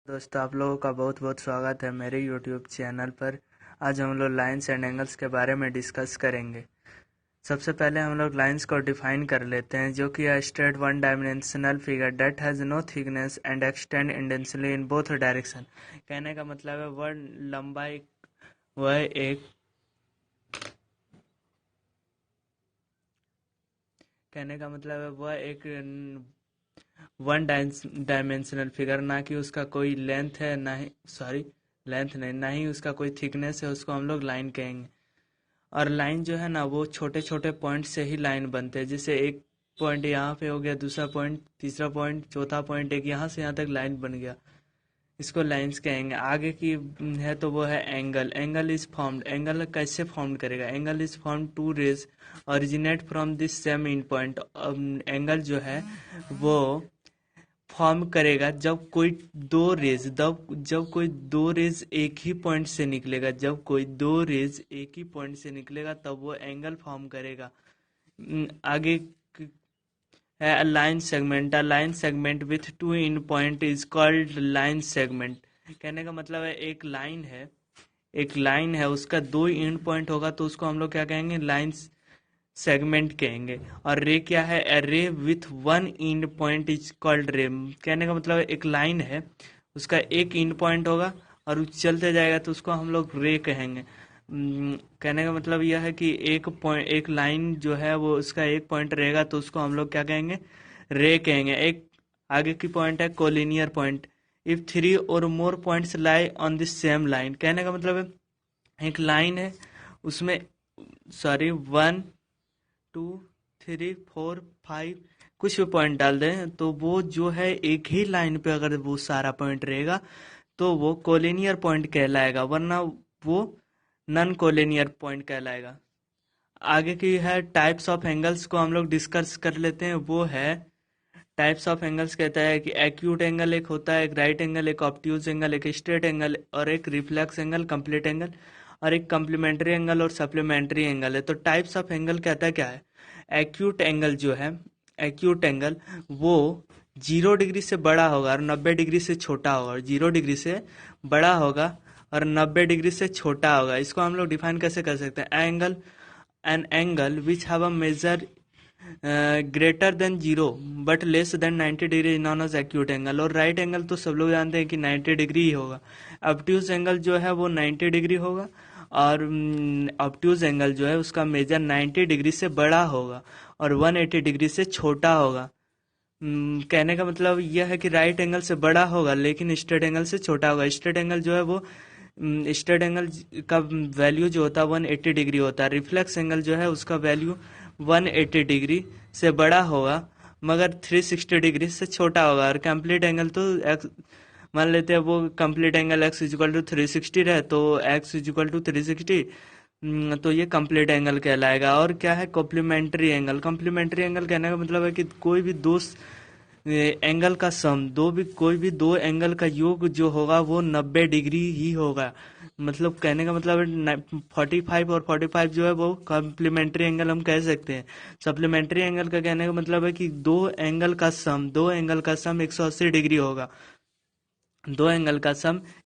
दोस्तों, आप लोगों का बहुत बहुत स्वागत है मेरे YouTube चैनल पर। आज हम लोग लाइंस एंड एंगल्स के बारे में डिस्कस करेंगे। सबसे पहले हम लोग लाइंस को डिफाइन कर लेते हैं, जो कि straight one dimensional figure that has no thickness and extend intensely in both direction. कहने का मतलब है वह लंबाई वह एक कहने का मतलब है वह एक वन डायमेंशनल फिगर, ना कि उसका कोई लेंथ है, ना ही लेंथ नहीं, ना ही उसका कोई थिकनेस है। उसको हम लोग लाइन कहेंगे। और लाइन जो है ना, वो छोटे छोटे पॉइंट से ही लाइन बनते हैं। जैसे एक पॉइंट यहाँ पे हो गया, दूसरा पॉइंट, तीसरा पॉइंट, चौथा पॉइंट, एक यहाँ से यहाँ तक लाइन बन गया। इसको लाइंस कहेंगे। आगे की है तो वो है angle. Angle is formed. Angle कैसे फॉर्म करेगा? Angle is form to rays originate from this same in point. Angle जो है वो फॉर्म करेगा जब कोई दो रेज एक ही पॉइंट से निकलेगा। जब कोई दो रेज एक ही पॉइंट से निकलेगा तब वो एंगल फॉर्म करेगा। आगे है line segment. A line segment with to in point is called line segment. कहने का मतलब है एक लाइन है, उसका दो एंड पॉइंट होगा तो उसको हम लोग क्या कहेंगे? लाइन सेगमेंट कहेंगे। और रे क्या है? ए रे with one and point is called रे। कहने का मतलब है एक लाइन है, उसका एक एंड पॉइंट होगा और वो चलते जाएगा तो उसको हम लोग रे कहेंगे। कहने का मतलब यह है कि एक लाइन जो है वो उसका एक पॉइंट रहेगा तो उसको हम लोग क्या कहेंगे? रे कहेंगे। एक आगे की पॉइंट है कोलिनियर पॉइंट। इफ थ्री और more points lie on this same line. कहने का मतलब है एक लाइन है, उसमें one, two, three, four, five, कुछ भी पॉइंट डाल दें तो वो जो है एक ही लाइन पे अगर वो सारा पॉइंट रहेगा तो वो कोलिनियर पॉइंट कहलाएगा, वरना वो नॉन कोलिनियर पॉइंट कहलाएगा। आगे की है टाइप्स ऑफ एंगल्स को हम लोग डिस्कस कर लेते हैं। वो है टाइप्स ऑफ एंगल्स। कहता है कि एक्यूट एंगल एक होता है, एक राइट एंगल, एक ऑब्ट्यूज एंगल, एक स्ट्रेट एंगल और एक रिफ्लेक्स एंगल, कंप्लीट एंगल और एक कम्प्लीमेंट्री एंगल और सप्लीमेंट्री एंगल है। तो टाइप्स ऑफ एंगल कहता है क्या है? एक्यूट एंगल जो है, एक्यूट एंगल वो 0 डिग्री से बड़ा होगा और 90 डिग्री से छोटा होगा। और 0 डिग्री से बड़ा होगा और 90 डिग्री से छोटा होगा। इसको हम लोग डिफाइन कैसे कर सकते हैं? Angle an angle which have a measure greater than 0 but less than 90 degree known as acute angle. और राइट एंगल तो सब लोग जानते हैं कि 90 डिग्री ही होगा। ऑब्ट्यूज एंगल जो है वो 90 डिग्री होगा और ऑब्ट्यूज एंगल जो है उसका मेजर 90 डिग्री से बड़ा होगा और 180 डिग्री से छोटा होगा। कहने का मतलब यह है कि राइट एंगल से बड़ा होगा लेकिन स्ट्रेट एंगल से छोटा होगा। स्ट्रेट एंगल जो है वो स्ट्रेट एंगल का वैल्यू जो होता है 180 डिग्री होता है। रिफ्लेक्स एंगल जो है उसका वैल्यू 180 डिग्री से बड़ा होगा मगर 360 डिग्री से छोटा होगा। और कंप्लीट एंगल तो एक्स मान लेते हैं, वो complete angle is equal 360 रहे तो एक्स इजिकल टू 360, तो ये कंप्लीट एंगल कहलाएगा। और क्या है? Complementary angle. कॉम्प्लीमेंट्री एंगल कहने का मतलब है कि कोई भी दो एंगल का सम, कोई भी दो एंगल का योग जो होगा वो 90 डिग्री ही होगा। मतलब कहने का मतलब है 45 और 45 जो है वो कॉम्प्लीमेंट्री एंगल हम कह सकते हैं। सप्लीमेंट्री एंगल का कहने का मतलब है कि दो एंगल का सम 180 डिग्री होगा। दो एंगल का सम